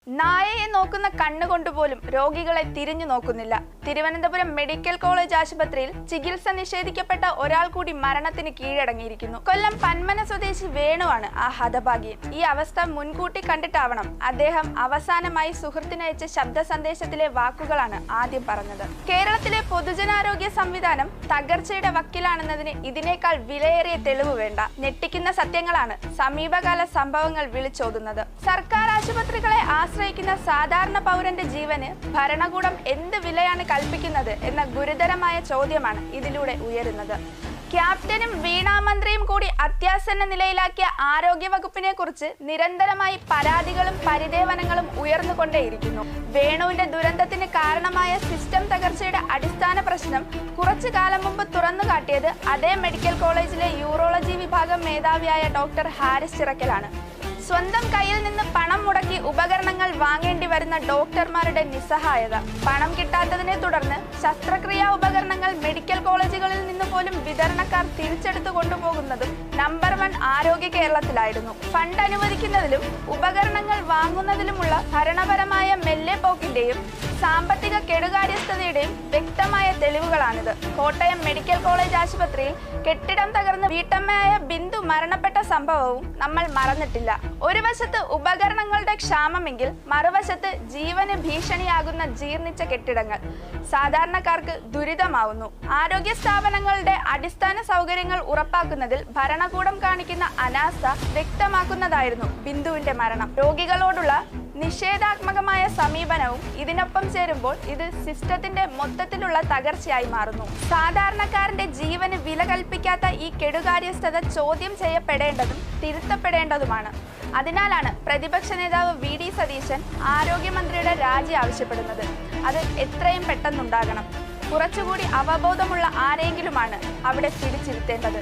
നായയെ നോക്കുന്ന കണ്ണുകൊണ്ടുപോലും രോഗികളെ തിരിഞ്ഞു നോക്കുന്നില്ല. തിരുവനന്തപുരം മെഡിക്കൽ കോളേജ് ആശുപത്രിയിൽ ചികിത്സ നിഷേധിക്കപ്പെട്ട ഒരാൾ കൂടി മരണത്തിന് കീഴടങ്ങിയിരിക്കുന്നു. കൊല്ലം പന്മന സ്വദേശി വേണുവാണ് ആ ഹതഭാഗ്യൻ. ഈ അവസ്ഥ മുൻകൂട്ടി കണ്ടിട്ടാവണം അദ്ദേഹം അവസാനമായി സുഹൃത്തിനയച്ച ശബ്ദ സന്ദേശത്തിലെ വാക്കുകളാണ് ആദ്യം പറഞ്ഞത്. കേരളത്തിലെ പൊതുജനാരോഗ്യ സംവിധാനം തകർച്ചയുടെ വക്കിലാണെന്നതിന് ഇതിനേക്കാൾ വിലയേറിയ തെളിവ് വേണ്ട. ഞെട്ടിക്കുന്ന സത്യങ്ങളാണ് സമീപകാല സംഭവങ്ങൾ വിളിച്ചോതുന്നത്. സർക്കാർ ആശുപത്രികളെ ആശ്രയിക്കുന്ന സാധാരണ പൗരന്റെ ജീവന് ഭരണകൂടം എന്ത് വിലയാണ് കൽപ്പിക്കുന്നത് എന്ന ഗുരുതരമായ ചോദ്യമാണ് ഇതിലൂടെ ഉയരുന്നത്. ക്യാപ്റ്റനും വീണാമന്ത്രിയും കൂടി അത്യാസന്ന നിലയിലാക്കിയ ആരോഗ്യ വകുപ്പിനെ കുറിച്ച് നിരന്തരമായി പരാതികളും പരിദേവനങ്ങളും ഉയർന്നുകൊണ്ടേയിരിക്കുന്നു. വേണുവിന്റെ ദുരന്തത്തിന് കാരണമായ സിസ്റ്റം തകർച്ചയുടെ അടിസ്ഥാന പ്രശ്നം കുറച്ചു കാലം മുമ്പ് തുറന്നു കാട്ടിയത് അതേ മെഡിക്കൽ കോളേജിലെ യൂറോളജി വിഭാഗം മേധാവിയായ ഡോക്ടർ ഹാരിസ് ചിറക്കലാണ്. സ്വന്തം കയ്യിൽ നിന്ന് പണം മുടക്കി ഉപകരണങ്ങൾ വാങ്ങേണ്ടി വരുന്ന ഡോക്ടർമാരുടെ നിസ്സഹായത, പണം കിട്ടാത്തതിനെ തുടർന്ന് ശസ്ത്രക്രിയാ ഉപകരണങ്ങൾ മെഡിക്കൽ കോളേജുകളിൽ നിന്ന് പോലും വിതരണക്കാർ തിരിച്ചെടുത്തു കൊണ്ടുപോകുന്നതും നമ്പർ 1 ആരോഗ്യ കേരളത്തിലായിരുന്നു. ഫണ്ട് അനുവദിക്കുന്നതിലും ഉപകരണങ്ങൾ വാങ്ങുന്നതിലുമുള്ള ഭരണപരമായ മെല്ലെപ്പോക്കിന്റെയും സാമ്പത്തിക കെടുകാര്യസ്ഥതയുടെയും വ്യക്തമായ തെളിവുകളാണിത്. കോട്ടയം മെഡിക്കൽ കോളേജ് ആശുപത്രിയിൽ കെട്ടിടം തകർന്ന് വീട്ടമ്മയായ ബിന്ദു മരണപ്പെട്ട സംഭവവും നമ്മൾ മറന്നിട്ടില്ല. ഒരു വശത്ത് ഉപകരണങ്ങളുടെ ക്ഷാമമെങ്കിൽ മറുവശത്ത് ജീവന് ഭീഷണിയാകുന്ന ജീർണിച്ച കെട്ടിടങ്ങൾ സാധാരണക്കാർക്ക് ദുരിതമാവുന്നു. ആരോഗ്യ സ്ഥാപനങ്ങളുടെ അടിസ്ഥാന സൗകര്യങ്ങൾ ഉറപ്പാക്കുന്നതിൽ ഭരണകൂടം കാണിക്കുന്ന അനാസ്ഥ വ്യക്തമാക്കുന്നതായിരുന്നു ബിന്ദുവിന്റെ മരണം. രോഗികളോടുള്ള നിഷേധാത്മകമായ സമീപനവും ഇതിനൊപ്പം ചേരുമ്പോൾ ഇത് സിസ്റ്റത്തിന്റെ മൊത്തത്തിലുള്ള തകർച്ചയായി മാറുന്നു. സാധാരണക്കാരന്റെ ജീവന് വില കൽപ്പിക്കാത്ത ഈ കെടുകാര്യസ്ഥത ചോദ്യം ചെയ്യപ്പെടേണ്ടതും തിരുത്തപ്പെടേണ്ടതുമാണ്. അതിനാലാണ് പ്രതിപക്ഷ നേതാവ് വി ഡി സതീശൻ ആരോഗ്യമന്ത്രിയുടെ രാജി ആവശ്യപ്പെടുന്നത്. അത് എത്രയും പെട്ടെന്നുണ്ടാകണം. കുറച്ചുകൂടി അവബോധമുള്ള ആരെങ്കിലുമാണ് അവിടെ പിടിച്ചിരുത്തേണ്ടത്.